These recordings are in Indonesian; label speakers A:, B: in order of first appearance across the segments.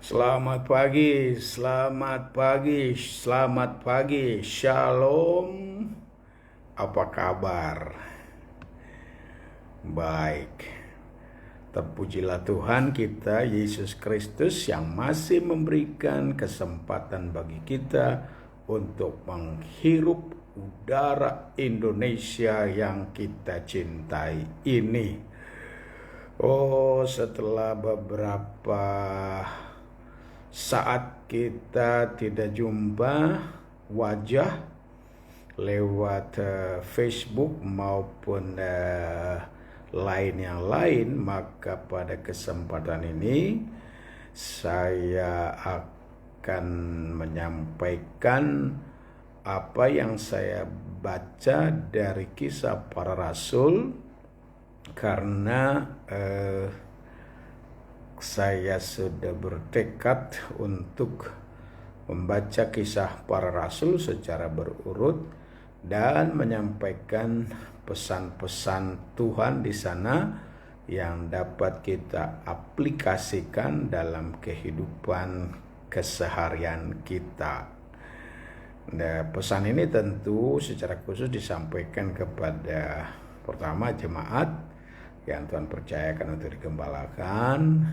A: Selamat pagi, selamat pagi, selamat pagi. Shalom. Apa kabar? Baik. Terpujilah Tuhan kita Yesus Kristus yang masih memberikan kesempatan bagi kita untuk menghirup udara Indonesia yang kita cintai ini. Oh, setelah beberapa saat kita tidak jumpa wajah lewat Facebook maupun lain yang lain, maka pada kesempatan ini saya akan menyampaikan apa yang saya baca dari Kisah Para Rasul, karena saya sudah bertekad untuk membaca Kisah Para Rasul secara berurut dan menyampaikan pesan-pesan Tuhan di sana yang dapat kita aplikasikan dalam kehidupan keseharian kita. Nah, pesan ini tentu secara khusus disampaikan kepada pertama jemaat yang Tuhan percayakan untuk digembalakan.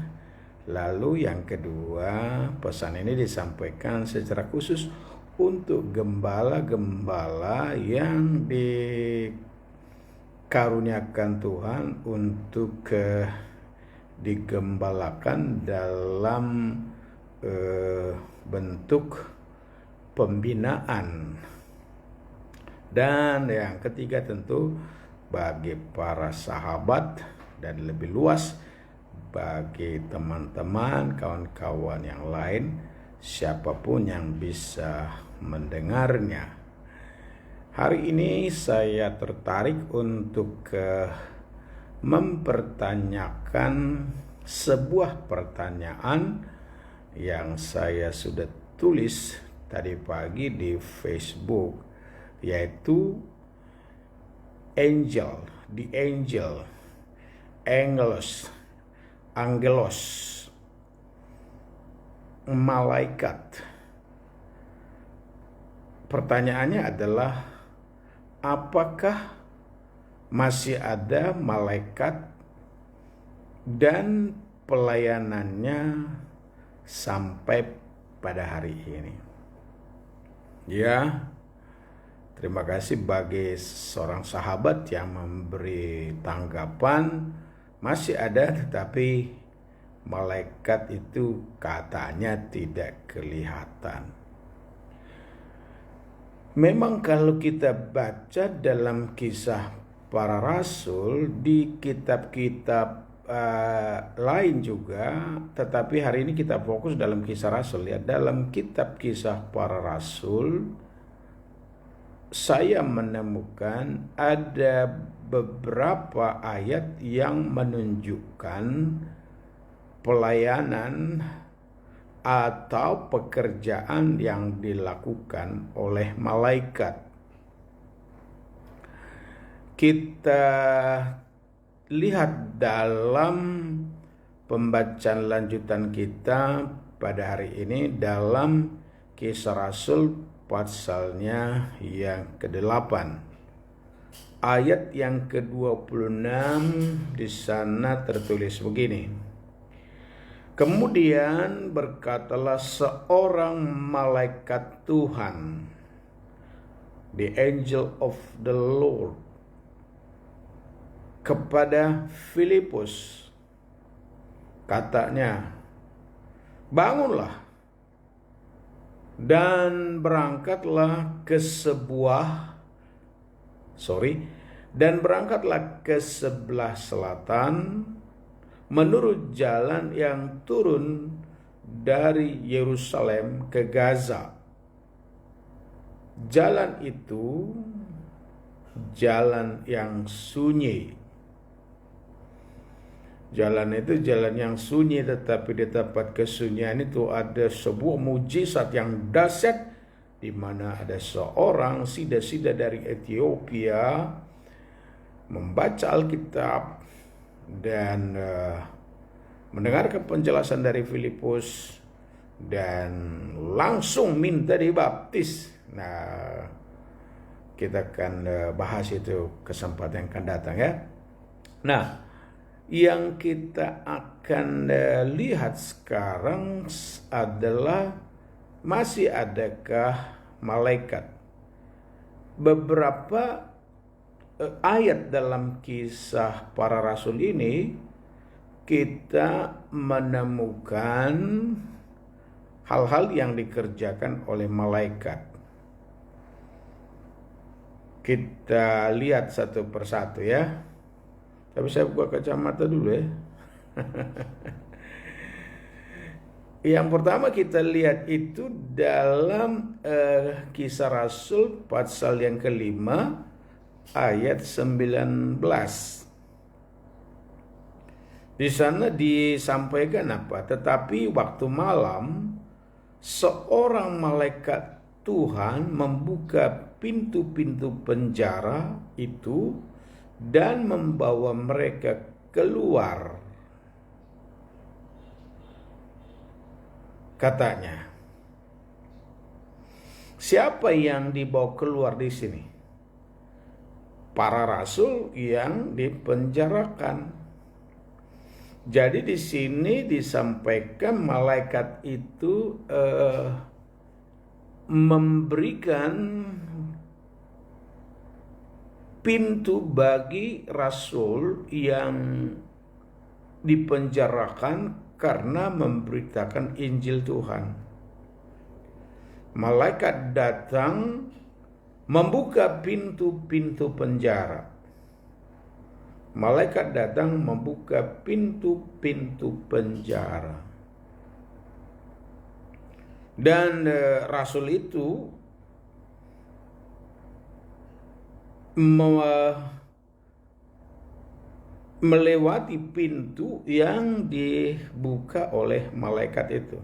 A: Lalu yang kedua, pesan ini disampaikan secara khusus untuk gembala-gembala yang dikaruniakan Tuhan untuk digembalakan dalam bentuk pembinaan. Dan yang ketiga tentu bagi para sahabat dan lebih luas bagi teman-teman, kawan-kawan yang lain, siapapun yang bisa mendengarnya. Hari ini saya tertarik untuk mempertanyakan sebuah pertanyaan yang saya sudah tulis tadi pagi di Facebook, yaitu angelos, malaikat. Pertanyaannya adalah, apakah masih ada malaikat dan pelayanannya sampai pada hari ini? Ya, terima kasih bagi seorang sahabat yang memberi tanggapan. Masih ada, tetapi malaikat itu katanya tidak kelihatan. Memang kalau kita baca dalam Kisah Para Rasul di kitab-kitab lain juga, tetapi hari ini kita fokus dalam Kisah Rasul ya. Dalam kitab Kisah Para Rasul saya menemukan ada beberapa ayat yang menunjukkan pelayanan atau pekerjaan yang dilakukan oleh malaikat. Kita lihat dalam pembacaan lanjutan kita pada hari ini dalam Kisah Rasul pasalnya yang ke-8. Ayat yang ke-26 di sana tertulis begini. Kemudian berkatalah seorang malaikat Tuhan, the angel of the Lord, kepada Filipus. Katanya, bangunlah dan berangkatlah ke sebelah selatan menurut jalan yang turun dari Yerusalem ke Gaza. Jalan itu jalan yang sunyi. Jalan itu jalan yang sunyi, tetapi di tempat kesunyian itu ada sebuah mujizat yang dahsyat, di mana ada seorang sida-sida dari Ethiopia membaca Alkitab dan mendengarkan penjelasan dari Filipus, dan langsung minta dibaptis. Nah, kita akan bahas itu kesempatan yang akan datang ya. Nah, yang kita akan lihat sekarang adalah masih adakah malaikat. Beberapa ayat dalam Kisah Para Rasul ini kita menemukan hal-hal yang dikerjakan oleh malaikat. Kita lihat satu persatu ya. Tapi saya buka kacamata dulu ya. Yang pertama kita lihat itu dalam Kisah Rasul pasal yang kelima ayat 19. Di sana disampaikan apa? Tetapi waktu malam seorang malaikat Tuhan membuka pintu-pintu penjara itu dan membawa mereka keluar. Katanya, siapa yang dibawa keluar di sini? Para rasul yang dipenjarakan. Jadi di sini disampaikan malaikat itu memberikan pintu bagi rasul yang dipenjarakan karena memberitakan Injil Tuhan. Malaikat datang membuka pintu-pintu penjara. Malaikat datang membuka pintu-pintu penjara. Dan rasul itu melewati pintu yang dibuka oleh malaikat itu.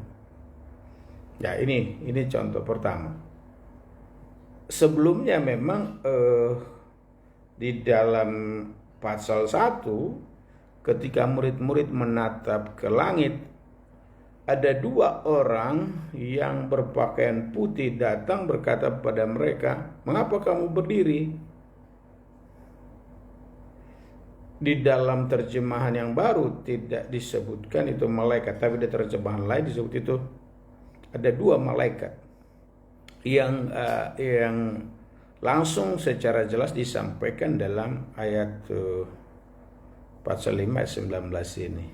A: Ya, ini contoh pertama. Sebelumnya memang di dalam pasal 1 ketika murid-murid menatap ke langit, ada 2 orang yang berpakaian putih datang berkata kepada mereka, "Mengapa kamu berdiri?" Di dalam terjemahan yang baru tidak disebutkan itu malaikat, tapi di terjemahan lain disebut itu ada 2 malaikat yang langsung secara jelas disampaikan dalam ayat pasal 5 ayat 19 ini.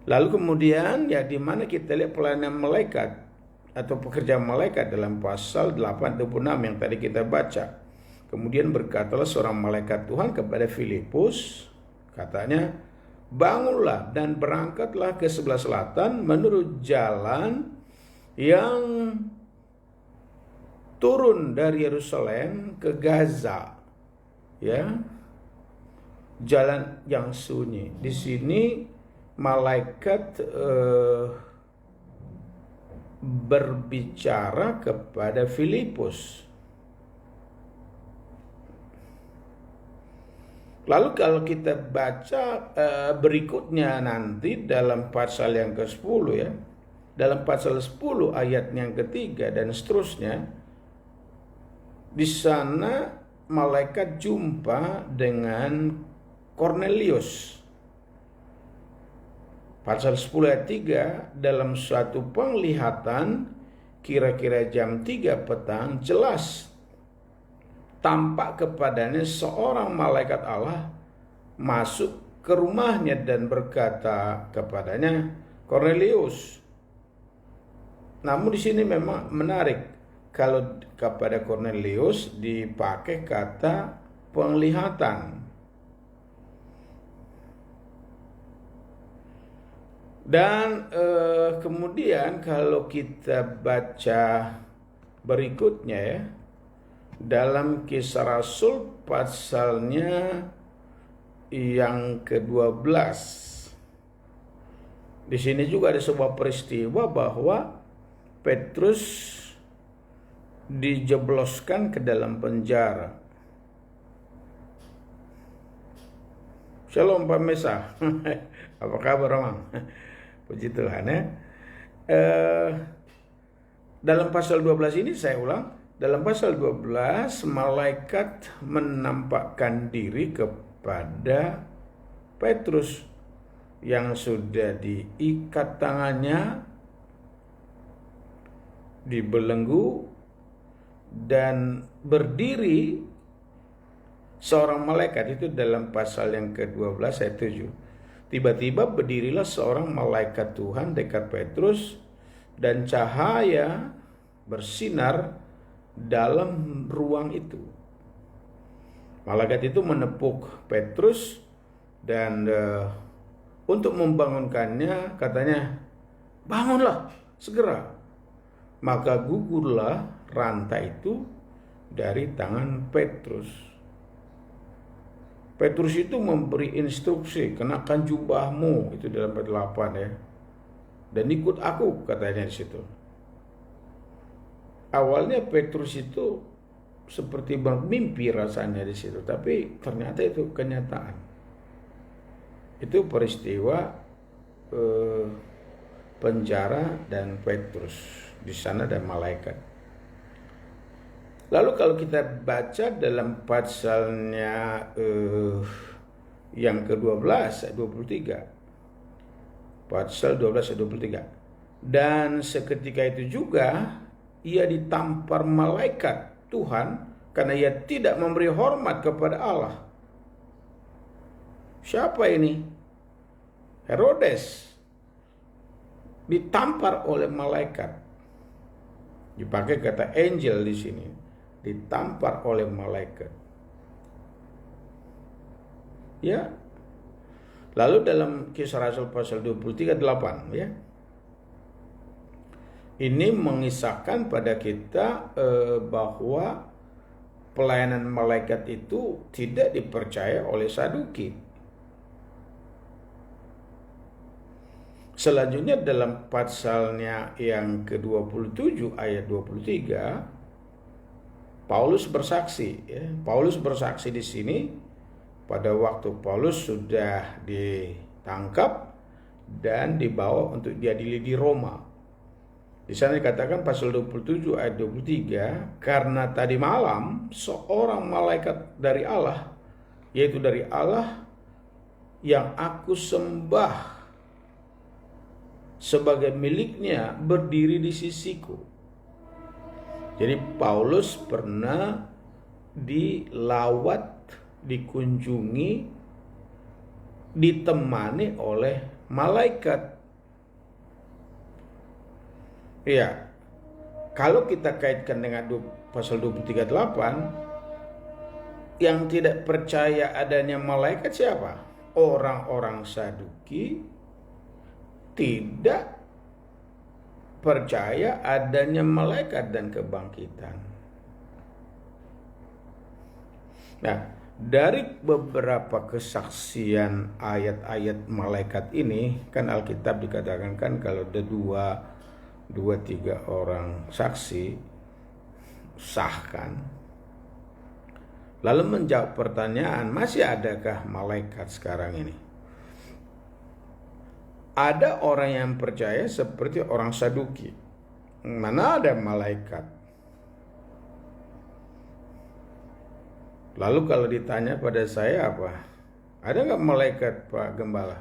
A: Lalu kemudian ya di mana kita lihat pelayanan malaikat atau pekerjaan malaikat dalam pasal 8:26 yang tadi kita baca. Kemudian berkatalah seorang malaikat Tuhan kepada Filipus, katanya, "Bangunlah dan berangkatlah ke sebelah selatan menurut jalan yang turun dari Yerusalem ke Gaza." Ya. Jalan yang sunyi. Di sini malaikat berbicara kepada Filipus. Lalu kalau kita baca berikutnya nanti dalam pasal yang ke-10 ya. Dalam pasal 10 ayat yang ketiga dan seterusnya, di sana malaikat jumpa dengan Kornelius. Pasal 10 ayat 3, dalam suatu penglihatan kira-kira jam 3 petang jelas tampak kepadanya seorang malaikat Allah masuk ke rumahnya dan berkata kepadanya, "Kornelius." Namun di sini memang menarik, kalau kepada Kornelius dipakai kata penglihatan. Dan kemudian kalau kita baca berikutnya ya, dalam Kisah Rasul pasalnya yang ke-12. Di sini juga ada sebuah peristiwa bahwa Petrus dijebloskan ke dalam penjara. Shalom Pak Mesa. Apa kabar, Mang? Puji Tuhan ya. Eh, dalam pasal 12 ini saya ulang, dalam pasal 12 malaikat menampakkan diri kepada Petrus yang sudah diikat tangannya, dibelenggu, dan berdiri seorang malaikat. Itu dalam pasal yang ke-12 ayat 7. Tiba-tiba berdirilah seorang malaikat Tuhan dekat Petrus, dan cahaya bersinar dalam ruang itu. Malaikat itu menepuk Petrus dan untuk membangunkannya katanya, "Bangunlah segera." Maka gugurlah rantai itu dari tangan Petrus. Petrus itu memberi instruksi, "Kenakan jubahmu," itu dalam ayat 8 ya. "Dan ikut aku," katanya di situ. Awalnya Petrus itu seperti bermimpi rasanya di situ, tapi ternyata itu kenyataan. Itu peristiwa penjara dan Petrus di sana dan malaikat. Lalu kalau kita baca dalam pasalnya yang ke-12 ayat 23. Pasal 12 ayat 23. "Dan seketika itu juga ia ditampar malaikat Tuhan karena ia tidak memberi hormat kepada Allah." Siapa ini? Herodes ditampar oleh malaikat. Dipakai kata angel di sini. Ditampar oleh malaikat. Ya. Lalu dalam Kisah Rasul pasal 23:8 ya. Ini mengisahkan pada kita bahwa pelayanan malaikat itu tidak dipercaya oleh Saduki. Selanjutnya dalam pasalnya yang ke-27 ayat 23, Paulus bersaksi ya. Paulus bersaksi di sini pada waktu Paulus sudah ditangkap dan dibawa untuk diadili di Roma. Di sana dikatakan pasal 27 ayat 23, "Karena tadi malam seorang malaikat dari Allah, yaitu dari Allah yang aku sembah sebagai miliknya, berdiri di sisiku." Jadi Paulus pernah dilawat, dikunjungi, ditemani oleh malaikat. Ya, kalau kita kaitkan dengan pasal 23:8, yang tidak percaya adanya malaikat siapa? Orang-orang Saduki tidak percaya adanya malaikat dan kebangkitan. Nah, dari beberapa kesaksian ayat-ayat malaikat ini, kan Alkitab dikatakan kan kalau ada dua tiga orang saksi sahkan. Lalu menjawab pertanyaan, masih adakah malaikat sekarang ini? Ada orang yang percaya seperti orang Saduki. Mana ada malaikat? Lalu kalau ditanya pada saya apa? Ada nggak malaikat, Pak Gembala?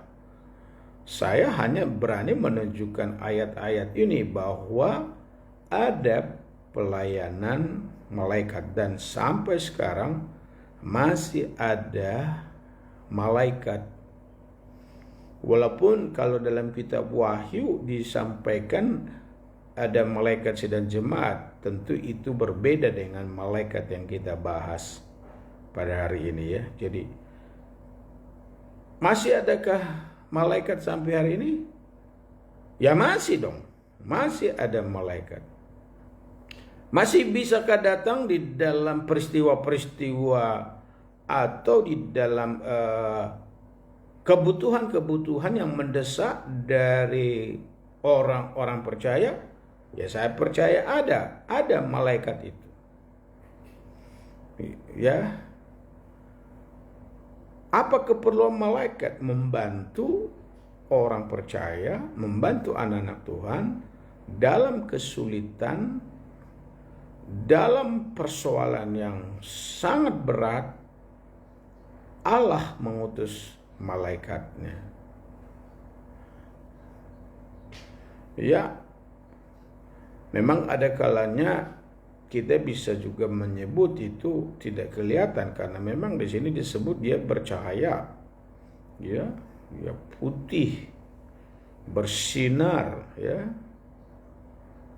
A: Saya hanya berani menunjukkan ayat-ayat ini bahwa ada pelayanan malaikat. Dan sampai sekarang masih ada malaikat. Walaupun kalau dalam kitab Wahyu disampaikan ada malaikat sedang jemaat, tentu itu berbeda dengan malaikat yang kita bahas pada hari ini ya. Jadi masih adakah malaikat sampai hari ini? Ya masih dong. Masih ada malaikat. Masih bisakah datang di dalam peristiwa-peristiwa atau di dalam kebutuhan-kebutuhan yang mendesak dari orang-orang percaya? Ya saya percaya ada malaikat itu. Ya. Apa keperluan malaikat? Membantu orang percaya, membantu anak-anak Tuhan dalam kesulitan, dalam persoalan yang sangat berat, Allah mengutus malaikatnya. Ya, memang ada kalanya kita bisa juga menyebut itu tidak kelihatan karena memang di sini disebut dia bercahaya, ya, ya putih, bersinar, ya,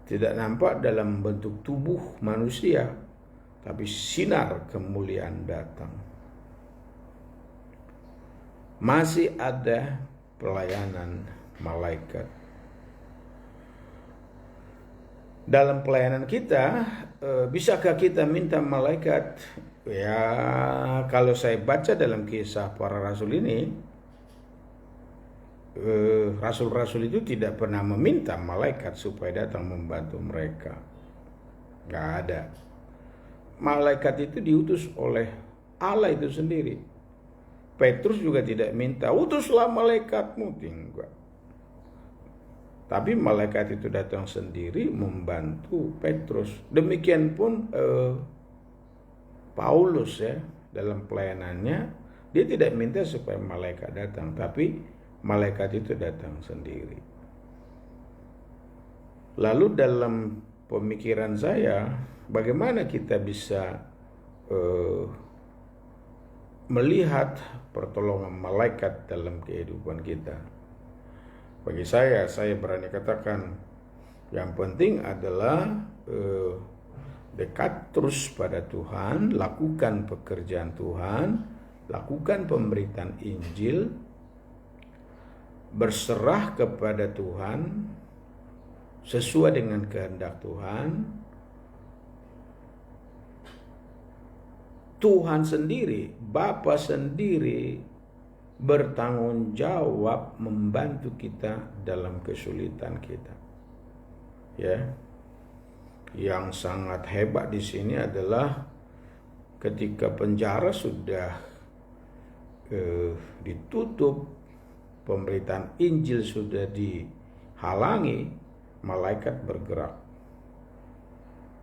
A: tidak nampak dalam bentuk tubuh manusia, tapi sinar kemuliaan datang. Masih ada pelayanan malaikat. Dalam pelayanan kita, bisakah kita minta malaikat? Ya, kalau saya baca dalam kisah para rasul ini, rasul-rasul itu tidak pernah meminta malaikat supaya datang membantu mereka. Gak ada. Malaikat itu diutus oleh Allah itu sendiri. Petrus juga tidak minta, utuslah malaikatmu, enggak. Tapi malaikat itu datang sendiri membantu Petrus. Demikian pun Paulus, ya, dalam pelayanannya dia tidak minta supaya malaikat datang, tapi malaikat itu datang sendiri. Lalu dalam pemikiran saya, bagaimana kita bisa melihat pertolongan malaikat dalam kehidupan kita? Bagi saya berani katakan yang penting adalah dekat terus pada Tuhan, lakukan pekerjaan Tuhan, lakukan pemberitaan Injil, berserah kepada Tuhan sesuai dengan kehendak Tuhan. Tuhan sendiri, Bapa sendiri bertanggung jawab membantu kita dalam kesulitan kita. Ya. Yang sangat hebat di sini adalah ketika penjara sudah ditutup, pemberitaan Injil sudah dihalangi, malaikat bergerak.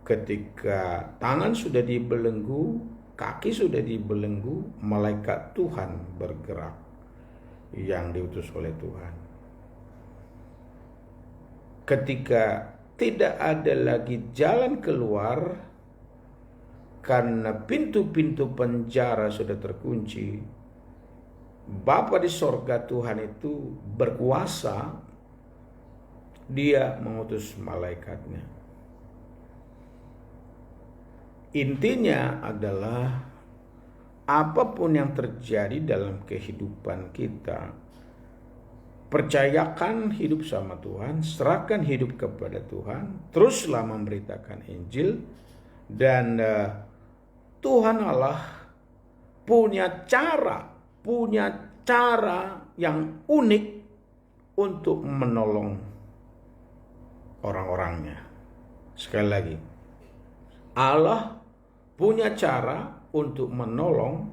A: Ketika tangan sudah dibelenggu, kaki sudah dibelenggu, malaikat Tuhan bergerak yang diutus oleh Tuhan. Ketika tidak ada lagi jalan keluar karena pintu-pintu penjara sudah terkunci, Bapa di sorga Tuhan itu berkuasa, dia mengutus malaikatnya. Intinya adalah apapun yang terjadi dalam kehidupan kita, percayakan hidup sama Tuhan, serahkan hidup kepada Tuhan, teruslah memberitakan Injil, dan Tuhan Allah punya cara yang unik untuk menolong orang-orangnya. Sekali lagi, Allah punya cara untuk menolong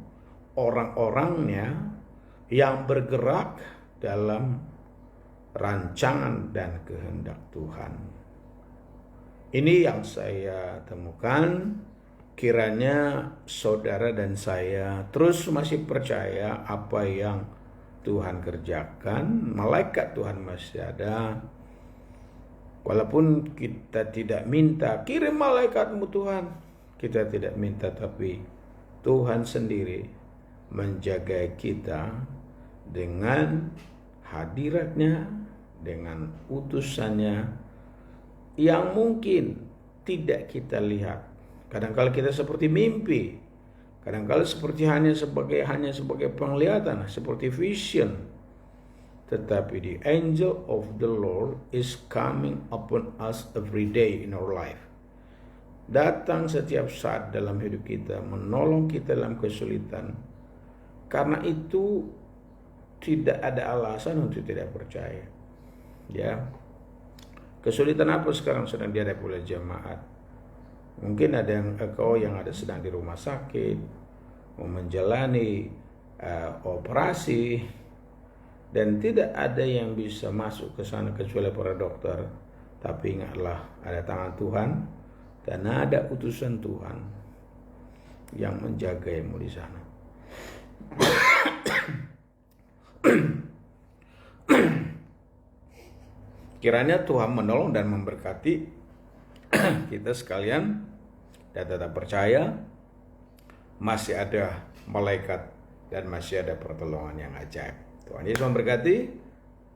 A: orang-orangnya yang bergerak dalam rancangan dan kehendak Tuhan. Ini yang saya temukan. Kiranya saudara dan saya terus masih percaya apa yang Tuhan kerjakan. Malaikat Tuhan masih ada. Walaupun kita tidak minta, kirim malaikatmu Tuhan. Kita tidak minta, tapi Tuhan sendiri menjaga kita dengan hadiratnya, dengan utusannya yang mungkin tidak kita lihat. Kadang-kala kita seperti mimpi, kadang-kala seperti hanya sebagai penglihatan, seperti vision. Tetapi the angel of the Lord is coming upon us every day in our life. Datang setiap saat dalam hidup kita, menolong kita dalam kesulitan. Karena itu tidak ada alasan untuk tidak percaya. Ya. Kesulitan apa sekarang sedang dihadapi oleh jemaat? Mungkin ada yang ada sedang di rumah sakit, mau menjalani operasi, dan tidak ada yang bisa masuk ke sana kecuali para dokter. Tapi ingatlah, ada tangan Tuhan dan ada utusan Tuhan yang menjagaimu di sana. Kiranya Tuhan menolong dan memberkati kita sekalian, dan tetap percaya masih ada malaikat dan masih ada pertolongan yang ajaib. Tuhan Yesus memberkati.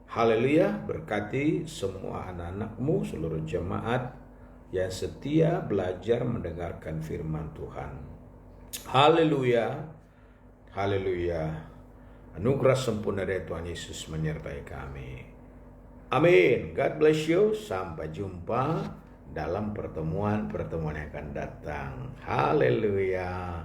A: Haleluya, berkati semua anak-anakmu, seluruh jemaat yang setia belajar mendengarkan firman Tuhan. Haleluya, haleluya. Anugerah sempurna dari Tuhan Yesus menyertai kami. Amin. God bless you. Sampai jumpa dalam pertemuan yang akan datang. Haleluya.